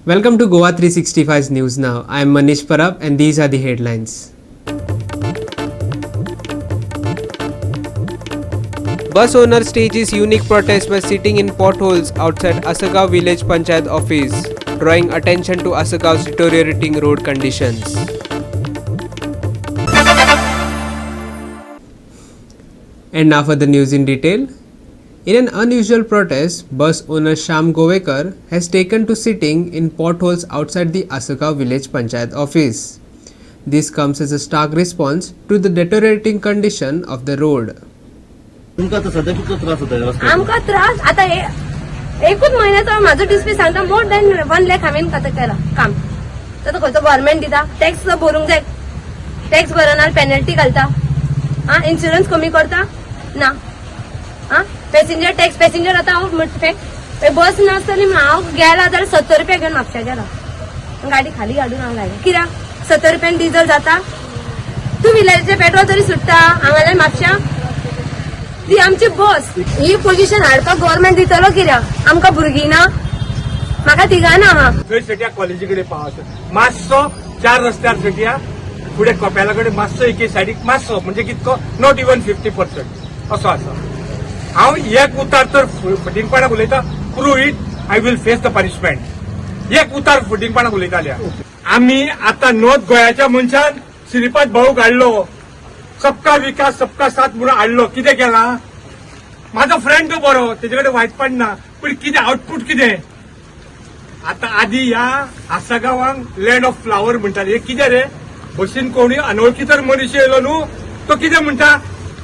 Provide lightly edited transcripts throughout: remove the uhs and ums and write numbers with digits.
Welcome to Goa 365's News Now. I am Manish Parab and these are the headlines. Bus owner stages unique protest by sitting in potholes outside Asagaon Village Panchayat office, drawing attention to Asagaon's deteriorating road conditions. And now for the news in detail. In an unusual protest, bus owner Shyam Govekar has taken to sitting in potholes outside the Asagaon Village Panchayat office. This comes as a stark response to the deteriorating condition of the road. तुमका आता सध्या किती त्रास होता या रस्त्यावर? आमका त्रास आता एकूच महिन्याचा माझं डिस्प्ले सांगता मोर दॅन 1 लाख हांवें केला काम. तर खंयचो गव्हर्नमेंट दिता टॅक्स भरूंक जाय, टॅक्स भरनार पेनल्टी घालता, इन्शुरन्स कमी करता ना, पॅसेंजर टॅक्स पॅसेंजर आता हांव बस नासतली हांव गेला जाल्यार 70 रुपया घेवन म्हापशा गेला, गाडी खाली हाडून हांव लायला. कित्याक 70 रुपयान डिझल जाता, टू व्हिलरचे पेट्रोल तरी सुट्टा हांगाल्यान म्हापशा. ती आमची बस ही पोझिशन हाडपाक गव्हर्नमेंट दितलो कित्याक? आमकां भुरगीं ना, म्हाका तिगां ना. थंय सेट्या कॉलेजी कडेन पावस मातसो 4 रस्त्यार सेट्या फुडें कपेला कडेन मातसो एके सायडीक मातसो म्हणजे कितको नॉट इवन 50% असो आसा. हांव एक उतार तर फटिंगपणाक उलयता, prove it I will face the punishment. एक उतार फटिंगपणाक उलयताल्या आमी आतां नॉर्थ गोंयाच्या मनशान श्रीपाद भाऊ काडलो, सबका विकास सबका साथ म्हणून हाडलो. कितें केला? माझा फ्रेंड तो बरो, तेजे कडेन वायट पडना, पण कितें आउटपूट कितें? आता आधी ह्या आसागांवांक लँड ऑफ फ्लावर म्हणटाले, हे कितें रे? बशीन कोणी अनवळखी तर मनीस येयलो न्हू, तो कितें म्हणटा?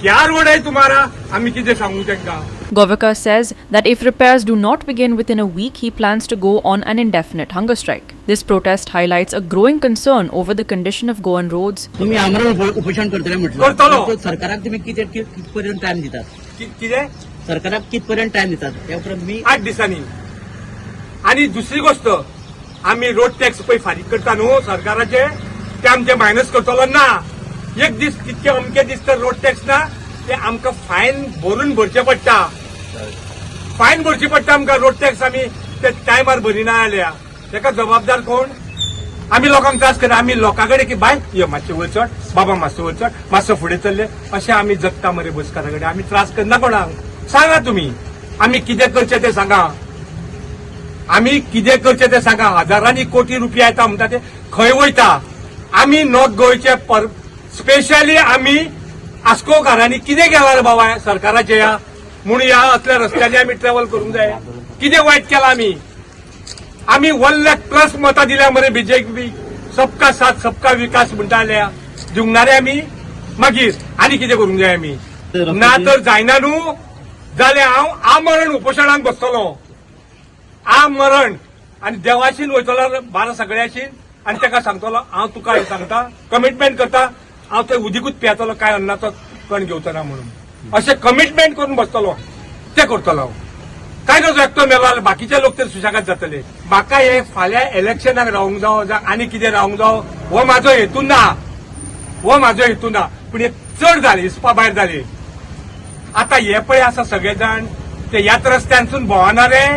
क्या रोड आहे तुम्हारा? आम्ही किती सांगू त्यांना? Govekar says that if repairs do not begin within a week, he plans to go on an indefinite hunger strike. This protest highlights a growing concern over the condition of Goan roads. तुम्ही आमरण उपोषण करतले करतलो. म्हटलं सरकाराक तुम्ही कितपर्यंत time दितात? कितें? सरकाराक कितपर्यंत टाइम दितात? त्या उपरांत मी 8 दिसांनी. आणि दुसरी गोष्ट, आम्ही रोड टॅक्स पळय फारीक करता न्हू सरकाराचे, ते आमचे मायनस करतलो ना. एक दीस कितके अमके दीस तर रोड टॅक्स ना, ते आमकां फायन भरून भरचे पडटा. फायन भरची पडटा आमकां रोड टॅक्स. आमी ते टायमार भरिना जाल्यार तेका जबाबदार कोण? आमी लोकांक त्रास करता. आमी लोकां कडेन की बाय यो मातशें वयर चड, बाबा मातसो वयर चड, मातसो फुडें चल्ले, अशें आमी जगता मरे बसकारा कडेन. आमी त्रास करना कोणाक? सांगा तुमी आमी कितें करचें तें सांगा. आमी कितें करचें तें सांगा. हजारांनी कोटी रुपया येता म्हणटा ते खंय वयता? आमी नॉर्थ गोंयचे स्पेशली आम्ही आस्को घरांनी कितें केला रे बाबा सरकाराचे या म्हणून ह्या असल्या रस्त्यांनी आम्ही ट्रॅव्हल करूंक जाय? कितें वायट केला आम्ही? आम्ही 1 लाख प्लस मतां दिल्या मरे बीजेपी. सबका साथ सबका विकास म्हणटाल्या जिंकणारे आम्ही. मागीर आनी कितें करूंक जाय आमी? ना तर जायना न्हू जाल्यार हांव आमरण उपोशणाक बसतलो. आमरण आनी देवाशीन वयतलो बारा सगळ्याशीन आनी ताका सांगतलो हांव तुका हें सांगता, कमिटमेंट करता, हांव ते उदीकूच पियेतलो, काय अन्नाचो कण घेवचो ना म्हणून. अशें कमिटमेंट करून बसतलो, ते करतलो हांव. काय नजो एकटो मेलो जाल्यार बाकीचे लोक तर सुशेगाद जातले. म्हाका हे फाल्यां इलेक्शनाक रावंक जावो जावं आनी कितें रावंक जावो हो म्हाजो हेतू ना, हो म्हाजो हेतू ना. पूण हे चड जाले, हिसपा भायर जाले. आतां हे पळय आसा सगळे जाण ते ह्याच रस्त्यांसून भोंवनारे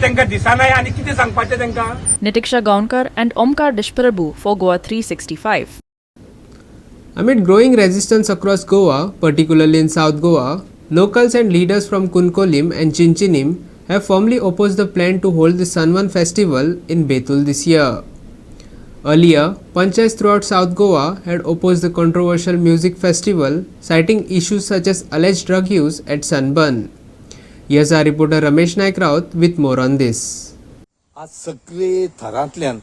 तांकां दिसना आनी कितें सांगपाचें तांकां? Nitiksha Gaunkar and Omkar Dishprabhu for Goa 365. Amid growing resistance across Goa, particularly in South Goa, locals and leaders from Kunkolim and Chinchinim have firmly opposed the plan to hold the Sanwan festival in Betul this year. Earlier, panchayats throughout South Goa had opposed the controversial music festival, citing issues such as alleged drug use at Sunburn. Here's our reporter Ramesh Naik Raut with more on this. आज सगळे थरांतल्यान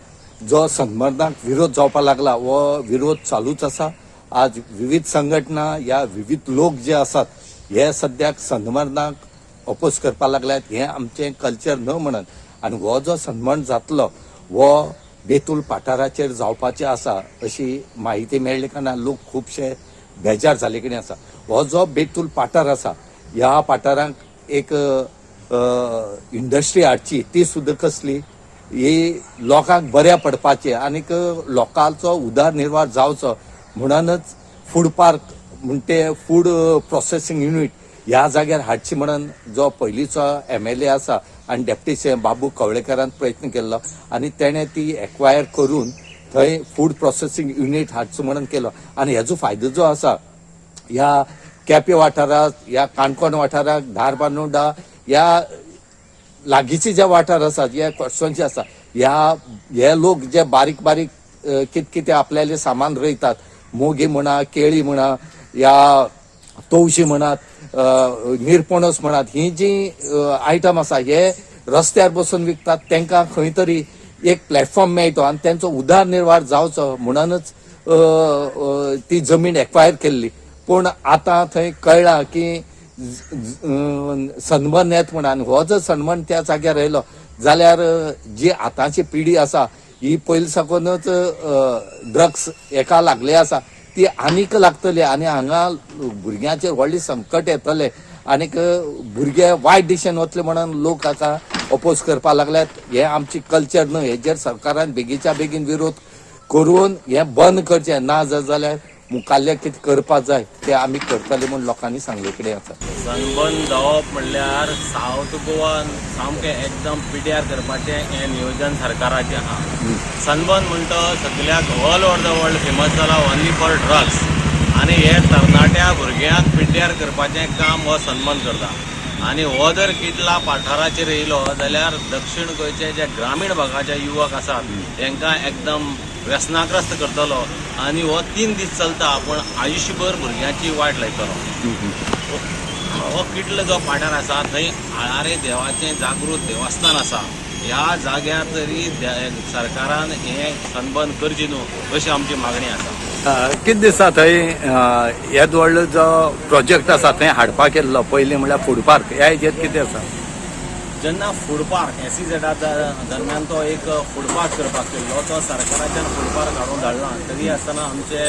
जो सन्मानाक विरोध जावपाक लागला वो विरोध चालूच आसा. आज विविध संघटना या विविध लोक जे आसात हे सद्याक सन्मानाक अपोज करपाक लागल्यात. हे आमचे कल्चर न म्हणन आनी हो जो सन्मान जातलो वो बेतूल पाठाराचेर जावपाचे आसा अशी माहिती मेळ्ळे कारणान लोक खुबशे बेजार जाले कडेन आसा. हो जो बेतूल पाठार आसा ह्या पाठारांक एक इंडस्ट्री हाडची, ती सुद्दां कसली ही लोकांक बऱ्या पडपाचे आनीक लोकांचो उदरनिर्वाह जावचो म्हणूनच फूड पार्क म्हणटे फूड प्रोसेसिंग युनिट ह्या जाग्यार हाडची म्हणून जो पयलींचो MLA आसा आनी डेप्टी सीएम बाबू कवळेकरान प्रयत्न केल्लो आनी तेणें ती एक्वायर करून थंय फूड प्रोसेसिंग युनिट हाडचो म्हणून केलो आनी हेजो फायदो जो आसा ह्या केपें वाठारांत ह्या काणकोण वाठारांत धारबांदोडा ह्या लागींचे जे वाठार आसात जे कॉन्स्टिट्युएन्सी आसा हे लोक जे बारीक बारीक कितें आपल्याले सामान रोयतात मोगी म्हणा केळी म्हणा या तवशी म्हणत निरपणस म्हणत ही जी आयटम आसा हे रस्त्यार बसून विकतात तांकां खंय तरी एक प्लॅटफॉर्म मेळटो आनी तांचो उदरनिर्वाह जावचो म्हणूनच ती जमीन एक्वायर केल्ली पूण आतां थंय कळ्ळां की सनबर्न येत म्हणून आनी हो जर सनबर्न त्या जाग्यार आयलो जाल्यार जी आतांची पिढी आसा ही पयलीं साकूनच ड्रग्स हेका लागले आसा ती आनीक लागतली आनी हांगा भुरग्यांचेर व्हडली संकट येतले आनीक भुरगे वायट दिशेन वतले म्हणून लोक आतां अपोज करपाक लागल्यात हे आमची कल्चर न्हय हेजेर सरकारान बेगीच्या बेगीन विरोध करून हे बंद करचें ना जाल्यार मुखाल्ले कितें करपाक जाय ते आमी करतले म्हूण लोकांनी सांगले कडेन आसा. सनबर्न जावप म्हणल्यार सावथ गोवान सामकें एकदम पिड्यार करपाचें हें नियोजन सरकाराचें आहा. सनबर्न म्हणटा सगळ्याक all over the world famous जाला ओन्ली फॉर ड्रग्स आनी हे तरणाट्या भुरग्यांक पिड्यार करपाचें काम हो सनबर्न करता आनी हो जर कितला पाठाराचेर येयलो जाल्यार दक्षिण गोंयचे जे ग्रामीण भागाचे युवक आसात तांकां एकदम व्यसनाग्रस्त करतलो आनी हो 3 दीस चलता पूण आयुश्यभर भुरग्यांची वाट लायतलो. हो कितलो जो पाठार आसा थंय आळारे देवाचें जागृत देवस्थान आसा ह्या जाग्यार तरी सरकारान हें सनबर्न करची न्हू अशी आमची मागणी आसा. कितें दिसता थंय येद व्हडलो जो प्रोजेक्ट आसा थंय हाडपाक येल्लो पयलीं म्हणल्यार फूड पार्क ह्या हेजेर कितें आसा. जेन्ना फूड पार्क SEZ दरम्यान तो एक फूड पार्क करपाक केल्लो तो सरकाराच्यान फूड पार्क हाडून धाडला तरी आसतना आमचे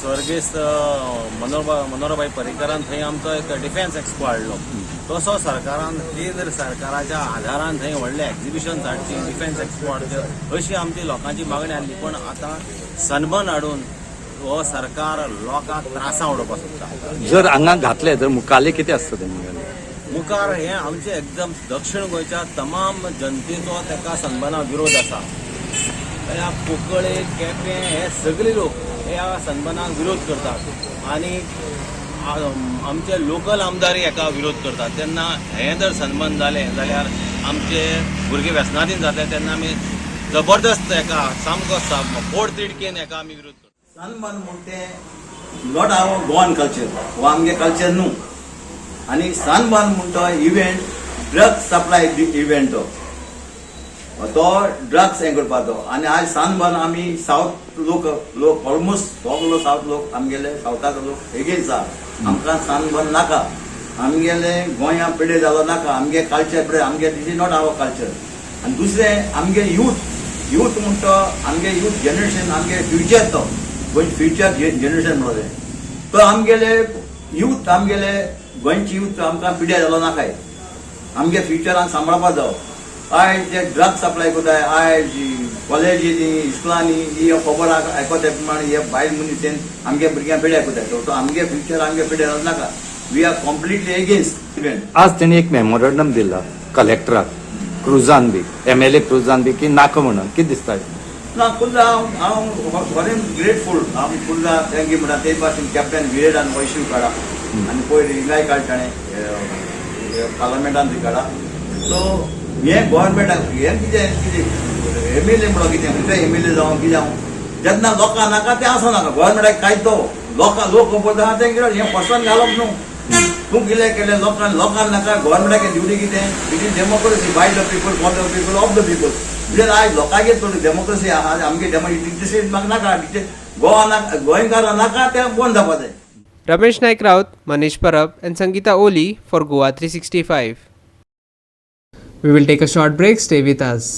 स्वर्गीस्त मनोहरभाई पर्रीकरान थंय आमचो एक डिफेन्स एक्सपो हाडलो तसो सरकारान केंद्र सरकाराच्या आधारान थंय व्हडलें एक्झिबिशन हाडची डिफेन्स एक्सपो हाडचे अशी आमची लोकांची मागणी आसली पूण आतां सनबर्न हाडून हो सरकार लोकांक त्रासां उडोवपाक सोदता. जर हांगा घातले तर मुखाल्ले कितें आसता तेंगे मुखार हे आमचे एकदम दक्षिण गोंयच्या तमाम जनतेचो तेका सनबर्नाक विरोध आसा. ह्या कुंकळे केपें हे सगळे लोक ह्या सनबर्नाक विरोध करतात आनी आमचे लोकल आमदारी हेका विरोध करतात. तेन्ना हें जर सनबर्न जालें जाल्यार आमचे भुरगे व्यसनाधीन जातले तेन्ना आमी जबरदस्त हेका सामको पोट तिडकीन हेका आमी विरोध करतात. सनबर्न म्हणटे नॉट आवर गोवन कल्चर हो आमगे कल्चर न्हू आनी सनबर्न म्हणटा इव्हेंट ड्रग्स सप्लाय इव्हेंट तो ड्रग्स हें करपाचो आनी आयज सनबर्न आमी सावथ लोक ऑलमोस्ट सगलो सावथ लोक आमगेले सावथाक लोक एगेन्स्ट आसा. आमकां सनबर्न नाका आमगेले गोंया पिड्यार जालो नाका आमगे कल्चर पिड्यार आमगे दिस इज नॉट आवर कल्चर. आनी दुसरें आमगे यूथ म्हणटा आमगे यूथ जनरेशन आमगे फ्युचर तो गोंय फ्युचर जनरेशन म्हणून तो आमगेले यूथ आमगेले गोंयची यूथ आमकां पिड्यार जालो नाकाय आमगे फ्युचरान सांबाळपाक जावो. आयज जे ड्रग्स सप्लाय कोताय आयज कॉलेजीनी इस्कुलांनी ही खबर आयकोताय प्रमाणे हे भायल मनीस आमगे भुरग्यांक पिड्यार कोताय तो आमगे फ्युचर आमगे पिड्यार जालो नाका. We are completely against event. आज तेणी एक मेमोरंडम दिला कलेक्टराक क्रुजान बी MLA क्रुजान बी की नाका म्हणून कितें दिसता. ना खुर्दा हांव बरें ग्रेटफूल हांव खुर्दा तेंगे म्हणटा ते भाशेन कॅप्टन विरेडान वैशिव काडा आनी पयर इलाय काड ताणें पार्लमेंटान बी काडा. सो हें गोवोरमेंटाक हें कितें MLA म्हणून कितें खंयचो MLA जावं कितें जावं जेन्ना लोकांक नाका तें आसूं नाका गोवोरमेंटाक कांय तो लोक खबर आहा तें कितें हें पर्सन घालप न्हू. तूं कितें केलें लोकांक नाका गोवोरमेंटाक ड्युटी कितें it is democracy by the people for the people of the people. म्हणजे आयज लोकांगेर थोडी डेमोक्रेसी आहा आमगे डेमोक्रेसी म्हाका नाका गोंयकारांक नाका तें बंद जावपा जाय. Ramesh Naik Raut, Manish Parab and Sangeeta Oli for Goa 365. We will take a short break. Stay with us.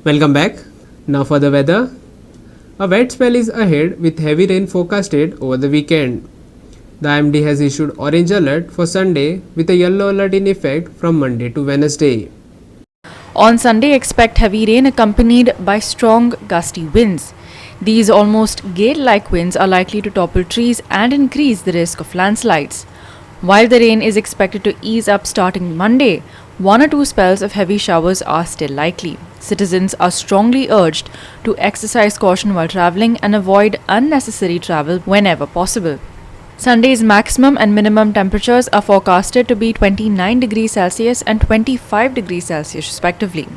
Welcome back. Now for the weather. A wet spell is ahead with heavy rain forecasted over the weekend. The IMD has issued orange alert for Sunday with a yellow alert in effect from Monday to Wednesday. On Sunday, expect heavy rain accompanied by strong gusty winds. These almost gale-like winds are likely to topple trees and increase the risk of landslides. While the rain is expected to ease up starting Monday, 1 or 2 spells of heavy showers are still likely. Citizens are strongly urged to exercise caution while traveling and avoid unnecessary travel whenever possible. Sunday's maximum and minimum temperatures are forecasted to be 29 degrees Celsius and 25 degrees Celsius respectively.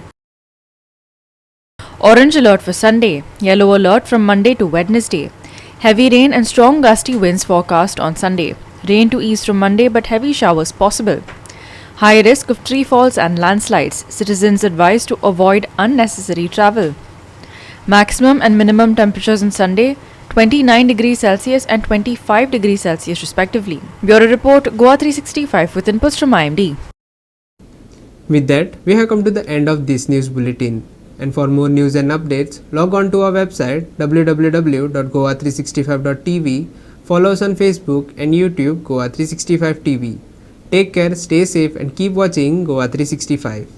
Orange alert for Sunday, yellow alert from Monday to Wednesday. Heavy rain and strong gusty winds forecast on Sunday. Rain to ease from Monday but heavy showers possible. High risk of tree falls and landslides. Citizens advised to avoid unnecessary travel. Maximum and minimum temperatures on Sunday 29 degrees Celsius and 25 degrees Celsius respectively. Bureau Report, Goa 365 with inputs from IMD. With that, we have come to the end of this news bulletin. And for more news and updates, log on to our website www.goa365.tv, follow us on Facebook and YouTube Goa 365 TV. Take care, stay safe and keep watching Goa 365.